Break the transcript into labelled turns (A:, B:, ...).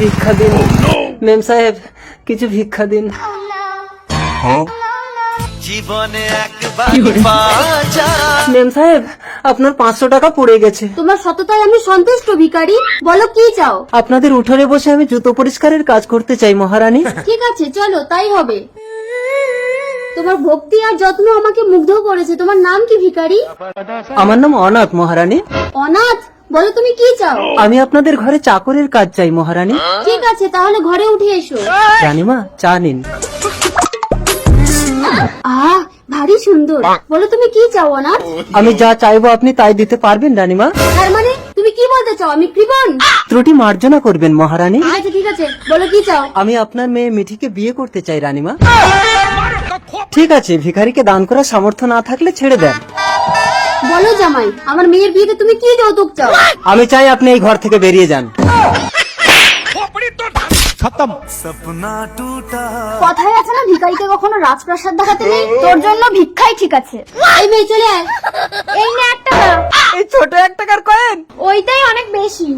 A: ভিক্ষা দিন মেম সাহেব, কিছু ভিক্ষা দিন।
B: জীবনে একবার বাঁচা।
A: মেম সাহেব, আপনার 500 টাকা পড়ে গেছে।
C: তোমার সততায় আমি সন্তুষ্ট ভিখারি, বলো কি চাও?
A: আপনাদের উঠোনে বসে আমি জুতো পরিষ্কারের কাজ করতে চাই মহারানী।
C: ঠিক আছে, চলো তাই হবে। তোমার ভক্তি আর যত্ন আমাকে মুগ্ধ করেছে। তোমার নাম কি ভিখারি?
A: আমার নাম অনাথ মহারানী।
C: অনাথ, বলো তুমি কি চাও?
A: আমি আপনাদের ঘরে চাকরের কাজ চাই মহারানী।
C: ঠিক আছে, তাহলে ঘরে উঠে এসো।
A: রানীমা, চা নিন।
C: আহ, ভারী সুন্দর। বলো তুমি কি চাও অনাথ?
A: আমি যা চাইবো আপনি তাই দিতে পারবেন রানীমা?
C: তার মানে তুমি কি বলতে চাও? আমি কৃপণ?
A: ত্রুটি মার্জনা করবেন মহারানী।
C: ঠিক আছে ঠিক আছে, বলো কি চাও?
A: আমি আপনার মেয়ে মিঠিকে বিয়ে করতে চাই রানীমা। ঠিক আছে, ভিখারিকে দান করার সামর্থ্য না থাকলে ছেড়ে দেন।
C: বলো জামাই, আমার মেয়ের বিয়েতে তুমি কি যৌতুক চাও?
A: আমি চাই আপনি এই ঘর থেকে বেরিয়ে যান।
B: সপনা টুটা।
C: কথায় আছে না, ভিখারিকে কখনো রাজপ্রাসাদ দেখাতে নেই। তোর জন্য ভিক্ষাই ঠিক আছে। এই মেয়ে চলে আয়। এই নে 1 টাকা।
A: এই ছোট 1 টাকার কয়েন।
C: ওইটাই অনেক বেশি।